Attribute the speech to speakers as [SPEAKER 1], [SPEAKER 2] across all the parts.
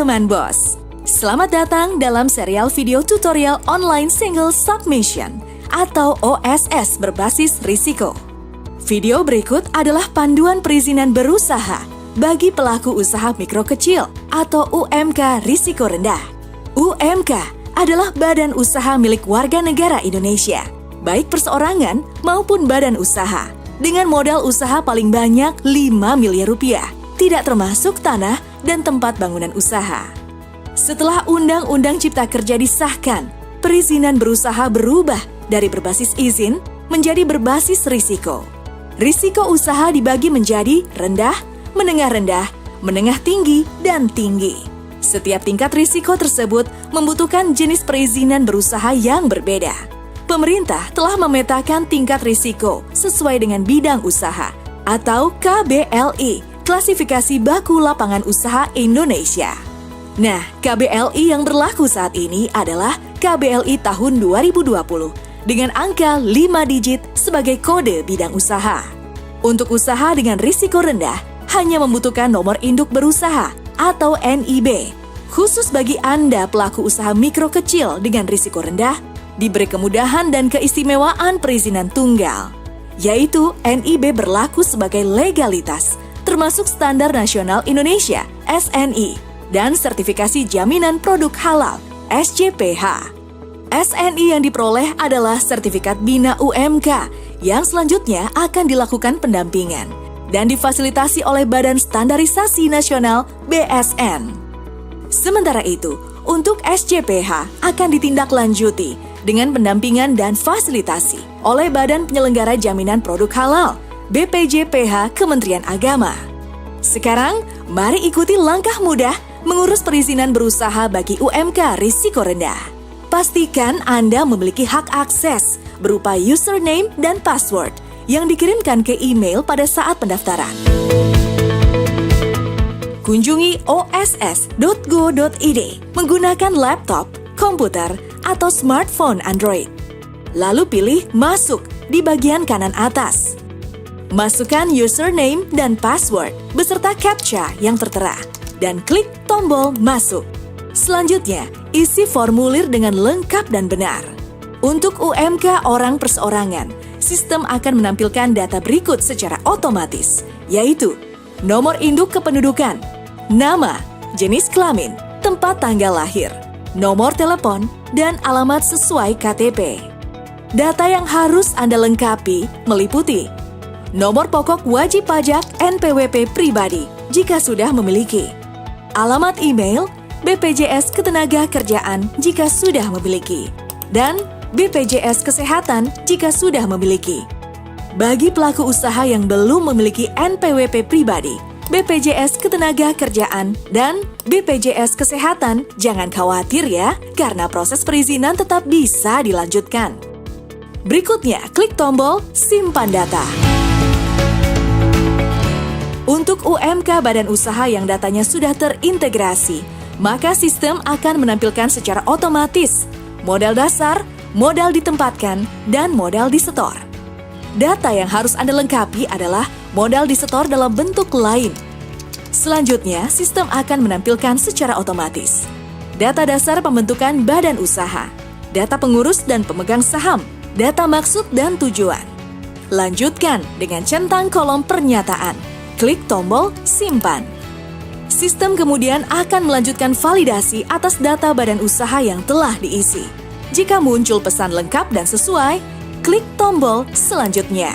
[SPEAKER 1] teman bos. Selamat datang dalam serial video tutorial online single submission atau OSS berbasis risiko. Video berikut adalah panduan perizinan berusaha bagi pelaku usaha mikro kecil atau UMK risiko rendah. UMK adalah badan usaha milik warga negara Indonesia, baik perseorangan maupun badan usaha, dengan modal usaha paling banyak 5 miliar rupiah, tidak termasuk tanah dan tempat bangunan usaha. Setelah Undang-Undang Cipta Kerja disahkan, perizinan berusaha berubah dari berbasis izin menjadi berbasis risiko. Risiko usaha dibagi menjadi rendah, menengah tinggi, dan tinggi. Setiap tingkat risiko tersebut membutuhkan jenis perizinan berusaha yang berbeda. Pemerintah telah memetakan tingkat risiko sesuai dengan bidang usaha atau KBLI, Klasifikasi Baku Lapangan Usaha Indonesia. Nah, KBLI yang berlaku saat ini adalah KBLI tahun 2020 dengan angka 5 digit sebagai kode bidang usaha. Untuk usaha dengan risiko rendah, hanya membutuhkan nomor induk berusaha atau NIB. Khusus bagi Anda pelaku usaha mikro kecil dengan risiko rendah, diberi kemudahan dan keistimewaan perizinan tunggal, yaitu NIB berlaku sebagai legalitas, termasuk Standar Nasional Indonesia (SNI) dan Sertifikasi Jaminan Produk Halal (SJPH). SNI yang diperoleh adalah Sertifikat Bina UMK yang selanjutnya akan dilakukan pendampingan dan difasilitasi oleh Badan Standarisasi Nasional (BSN). Sementara itu, untuk SJPH akan ditindaklanjuti dengan pendampingan dan fasilitasi oleh Badan Penyelenggara Jaminan Produk Halal BPJPH Kementerian Agama. Sekarang, mari ikuti langkah mudah mengurus perizinan berusaha bagi UMK risiko rendah. Pastikan Anda memiliki hak akses berupa username dan password yang dikirimkan ke email pada saat pendaftaran. Kunjungi oss.go.id menggunakan laptop, komputer, atau smartphone Android. Lalu pilih Masuk di bagian kanan atas. Masukkan username dan password beserta CAPTCHA yang tertera dan klik tombol Masuk. Selanjutnya, isi formulir dengan lengkap dan benar. Untuk UMK orang perseorangan, sistem akan menampilkan data berikut secara otomatis, yaitu nomor induk kependudukan, nama, jenis kelamin, tempat tanggal lahir, nomor telepon, dan alamat sesuai KTP. Data yang harus Anda lengkapi meliputi nomor pokok wajib pajak NPWP pribadi jika sudah memiliki, alamat email BPJS Ketenagakerjaan jika sudah memiliki, dan BPJS Kesehatan jika sudah memiliki. Bagi pelaku usaha yang belum memiliki NPWP pribadi, BPJS Ketenagakerjaan, dan BPJS Kesehatan, jangan khawatir ya, karena proses perizinan tetap bisa dilanjutkan. Berikutnya, klik tombol Simpan Data. Untuk UMK badan usaha yang datanya sudah terintegrasi, maka sistem akan menampilkan secara otomatis modal dasar, modal ditempatkan, dan modal disetor. Data yang harus Anda lengkapi adalah modal disetor dalam bentuk lain. Selanjutnya, sistem akan menampilkan secara otomatis data dasar pembentukan badan usaha, data pengurus dan pemegang saham, data maksud dan tujuan. Lanjutkan dengan centang kolom pernyataan. Klik tombol Simpan. Sistem kemudian akan melanjutkan validasi atas data badan usaha yang telah diisi. Jika muncul pesan lengkap dan sesuai, klik tombol Selanjutnya.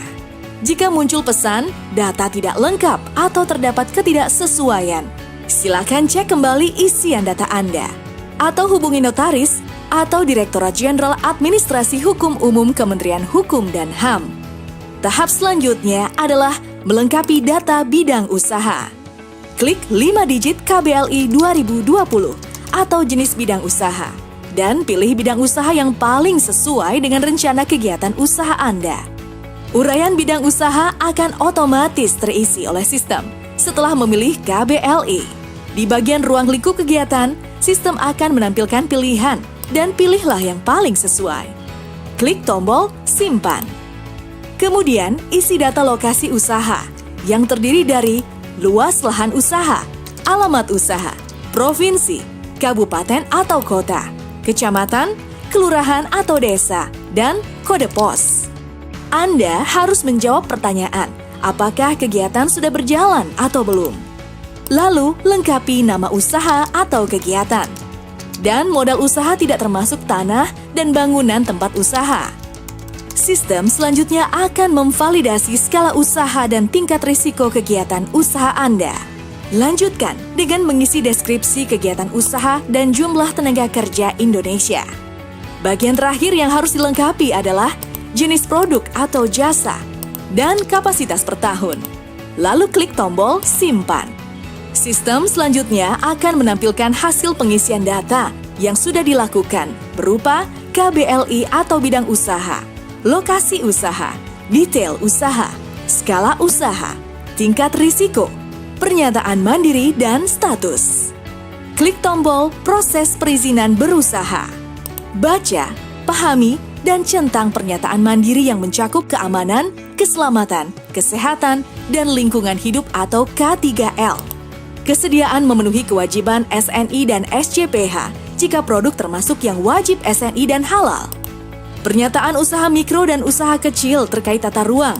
[SPEAKER 1] Jika muncul pesan data tidak lengkap atau terdapat ketidaksesuaian, silakan cek kembali isian data Anda atau hubungi notaris atau Direktorat Jenderal Administrasi Hukum Umum Kementerian Hukum dan HAM. Tahap selanjutnya adalah melengkapi data bidang usaha. Klik 5 digit KBLI 2020 atau jenis bidang usaha dan pilih bidang usaha yang paling sesuai dengan rencana kegiatan usaha Anda. Uraian bidang usaha akan otomatis terisi oleh sistem setelah memilih KBLI. Di bagian ruang lingkup kegiatan, sistem akan menampilkan pilihan dan pilihlah yang paling sesuai. Klik tombol Simpan. Kemudian, isi data lokasi usaha yang terdiri dari luas lahan usaha, alamat usaha, provinsi, kabupaten atau kota, kecamatan, kelurahan atau desa, dan kode pos. Anda harus menjawab pertanyaan, apakah kegiatan sudah berjalan atau belum? Lalu, lengkapi nama usaha atau kegiatan. Dan modal usaha tidak termasuk tanah dan bangunan tempat usaha. Sistem selanjutnya akan memvalidasi skala usaha dan tingkat risiko kegiatan usaha Anda. Lanjutkan dengan mengisi deskripsi kegiatan usaha dan jumlah tenaga kerja Indonesia. Bagian terakhir yang harus dilengkapi adalah jenis produk atau jasa dan kapasitas per tahun. Lalu klik tombol simpan. Sistem selanjutnya akan menampilkan hasil pengisian data yang sudah dilakukan berupa KBLI atau bidang usaha, lokasi usaha, detail usaha, skala usaha, tingkat risiko, pernyataan mandiri, dan status. Klik tombol proses perizinan berusaha. Baca, pahami, dan centang pernyataan mandiri yang mencakup keamanan, keselamatan, kesehatan, dan lingkungan hidup atau K3L. Kesediaan memenuhi kewajiban SNI dan SCPH jika produk termasuk yang wajib SNI dan halal. Pernyataan usaha mikro dan usaha kecil terkait tata ruang.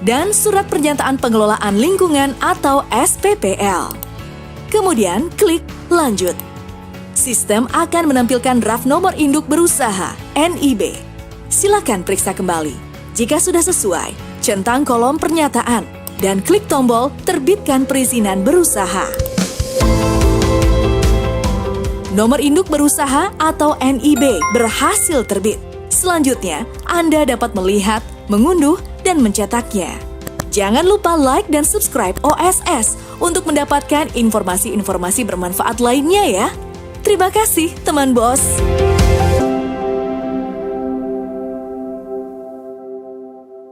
[SPEAKER 1] Dan surat pernyataan pengelolaan lingkungan atau SPPL. Kemudian klik lanjut. Sistem akan menampilkan draft nomor induk berusaha NIB. Silakan periksa kembali. Jika sudah sesuai, centang kolom pernyataan dan klik tombol terbitkan perizinan berusaha. Nomor induk berusaha atau NIB berhasil terbit. Selanjutnya, Anda dapat melihat, mengunduh, dan mencetaknya. Jangan lupa like dan subscribe OSS untuk mendapatkan informasi-informasi bermanfaat lainnya ya. Terima kasih, teman bos.